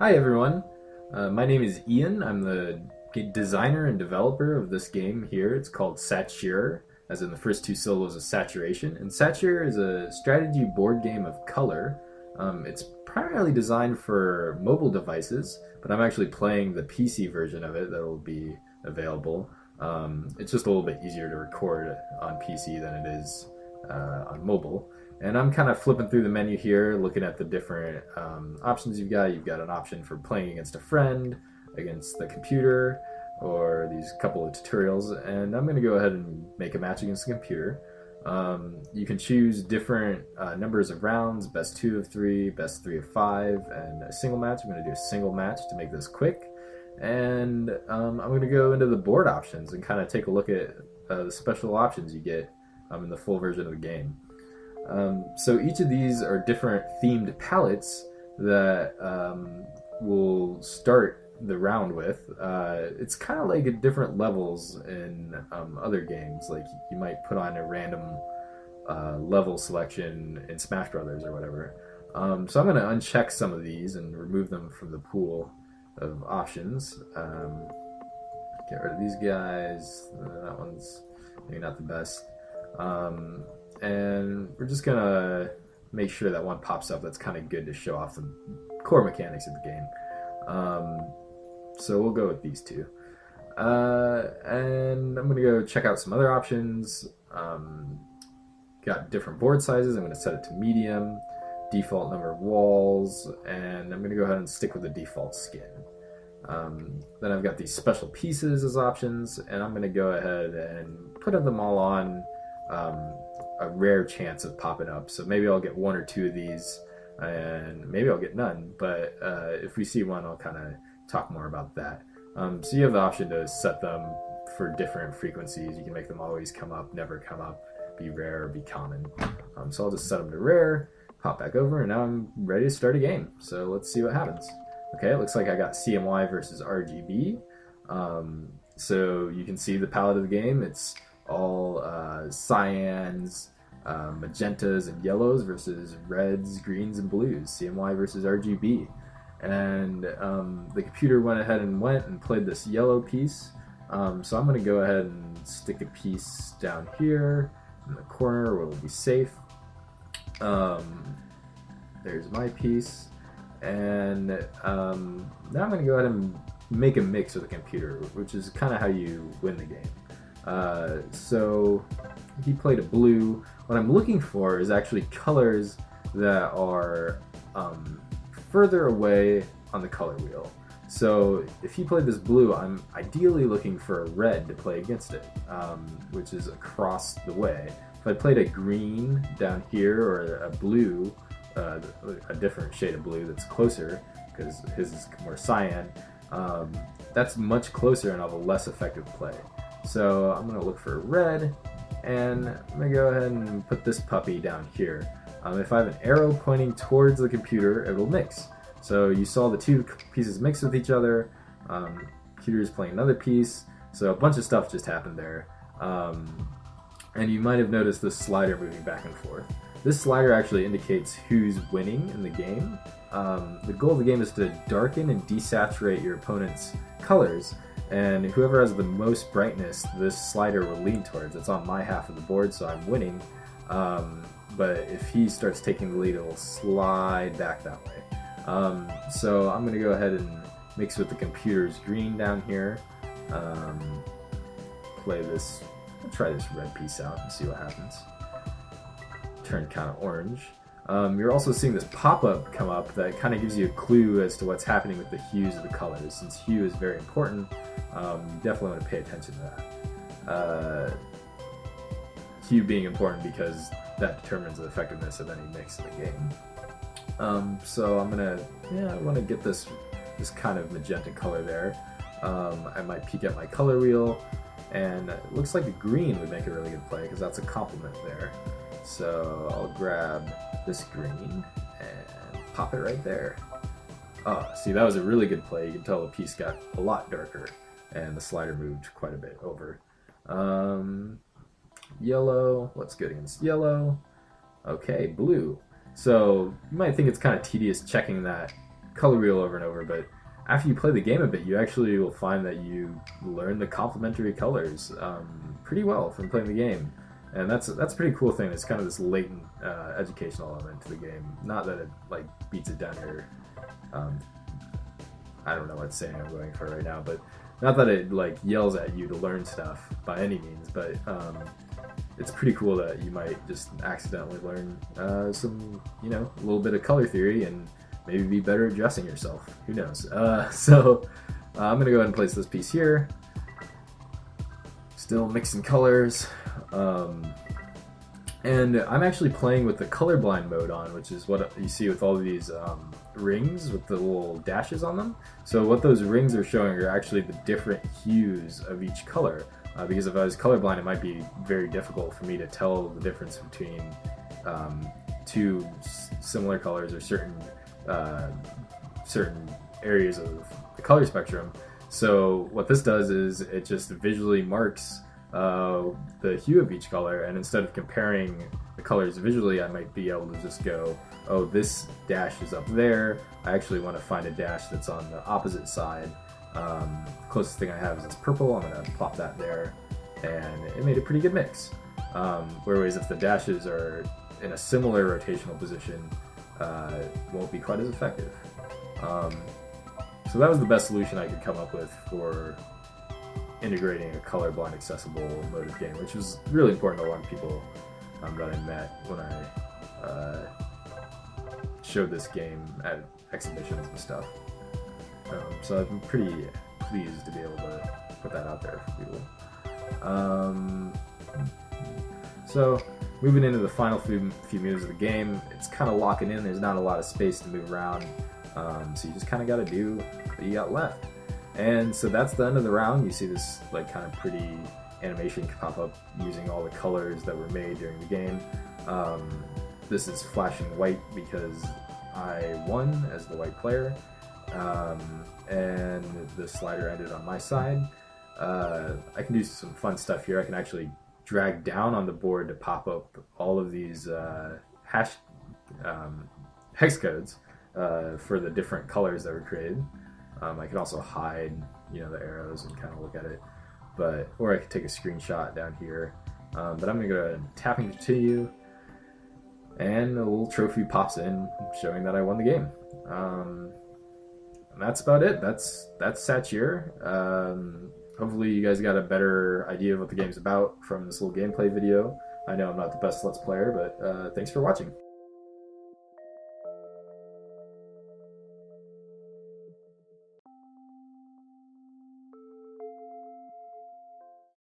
Hi everyone, my name is Ian. I'm the designer and developer of this game here. It's called Sature, as in the first two syllables of saturation. And Sature is a strategy board game of color. It's primarily designed for mobile devices, but I'm actually playing the PC version of it that will be available. It's just a little bit easier to record on PC than it is on mobile. And I'm kind of flipping through the menu here, looking at the different options you've got. You've got an option for playing against a friend, against the computer, or these couple of tutorials. And I'm going to go ahead and make a match against the computer. You can choose different numbers of rounds, best 2 of 3, best 3 of 5, and a single match. I'm going to do a single match to make this quick. And I'm going to go into the board options and kind of take a look at the special options you get in the full version of the game. So each of these are different themed palettes that we'll start the round with. It's kind of like at different levels in other games. Like you might put on a random level selection in Smash Brothers or whatever. So I'm going to uncheck some of these and remove them from the pool of options. Get rid of these guys. That one's maybe not the best. And we're just gonna make sure that one pops up that's kind of good to show off the core mechanics of the game. So we'll go with these two. And I'm gonna go check out some other options. Got different board sizes. I'm gonna set it to medium, default number of walls, and I'm gonna go ahead and stick with the default skin. Then I've got these special pieces as options, and I'm gonna go ahead and put them all on a rare chance of popping up. So maybe I'll get 1 or 2 of these, and maybe I'll get none. But if we see one, I'll kind of talk more about that. So you have the option to set them for different frequencies. You can make them always come up, never come up, be rare, or be common. So I'll just set them to rare, pop back over, and now I'm ready to start a game. So let's see what happens. Okay, it looks like I got CMY versus RGB. So you can see the palette of the game. It's all cyans, magentas, and yellows versus reds, greens, and blues. CMY versus RGB. And the computer went ahead and played this yellow piece. So I'm going to go ahead and stick a piece down here in the corner where it'll be safe. There's my piece. And now I'm going to go ahead and make a mix with the computer, which is kind of how you win the game. So he played a blue. What I'm looking for is actually colors that are further away on the color wheel. So if he played this blue, I'm ideally looking for a red to play against it, which is across the way. If I played a green down here or a blue, a different shade of blue that's closer, because his is more cyan, that's much closer and I'll have a less effective play. So I'm going to look for red, and I'm going to go ahead and put this puppy down here. If I have an arrow pointing towards the computer, it will mix. So you saw the two pieces mix with each other. Computer is playing another piece. So a bunch of stuff just happened there. And you might have noticed this slider moving back and forth. This slider actually indicates who's winning in the game. The goal of the game is to darken and desaturate your opponent's colors. And whoever has the most brightness, this slider will lean towards. It's on my half of the board, so I'm winning. But if he starts taking the lead, it will slide back that way. So I'm going to go ahead and mix with the computer's green down here. Play this. I'll try this red piece out and see what happens. Turn kind of orange. You're also seeing this pop-up come up that kind of gives you a clue as to what's happening with the hues of the colors. Since hue is very important, you definitely want to pay attention to that. Hue being important because that determines the effectiveness of any mix in the game. So I'm gonna, I want to get this kind of magenta color there. I might peek at my color wheel, and it looks like a green would make a really good play because that's a complement there. So I'll grab this green and pop it right there. Oh, see, that was a really good play. You can tell the piece got a lot darker and the slider moved quite a bit over. Yellow, what's good against yellow? Okay, blue. So you might think it's kind of tedious checking that color wheel over and over, but after you play the game a bit, you actually will find that you learn the complementary colors pretty well from playing the game. And that's a pretty cool thing. It's kind of this latent educational element to the game. Not that it like beats it down your, I don't know what saying I'm going for right now, but not that it like yells at you to learn stuff by any means. But it's pretty cool that you might just accidentally learn some, you know, a little bit of color theory and maybe be better at dressing yourself. Who knows? So I'm gonna go ahead and place this piece here. Still mixing colors. And I'm actually playing with the colorblind mode on, which is what you see with all of these rings with the little dashes on them. So what those rings are showing are actually the different hues of each color. Because if I was colorblind, it might be very difficult for me to tell the difference between two similar colors or certain areas of the color spectrum. So what this does is it just visually marks the hue of each color, and instead of comparing the colors visually, I might be able to just go, oh, this dash is up there. I actually want to find a dash that's on the opposite side. The closest thing I have is this purple. I'm going to plop that there, and it made a pretty good mix. Whereas if the dashes are in a similar rotational position, it won't be quite as effective. So that was the best solution I could come up with for integrating a colorblind accessible mode of game, which was really important to a lot of people that I met when I showed this game at exhibitions and stuff. So I've been pretty pleased to be able to put that out there for people. So moving into the final few minutes of the game, it's kind of locking in. There's not a lot of space to move around, so you just kind of got to do what you got left. And so that's the end of the round. You see this like kind of pretty animation pop up using all the colors that were made during the game. This is flashing white because I won as the white player, and the slider ended on my side. I can do some fun stuff here. I can actually drag down on the board to pop up all of these hex codes for the different colors that were created. I can also hide, you know, the arrows and kind of look at it, or I could take a screenshot down here. But I'm gonna go ahead and tap and continue, and a little trophy pops in showing that I won the game. And that's about it. That's Sature. Hopefully you guys got a better idea of what the game's about from this little gameplay video. I know I'm not the best Let's Player, but thanks for watching.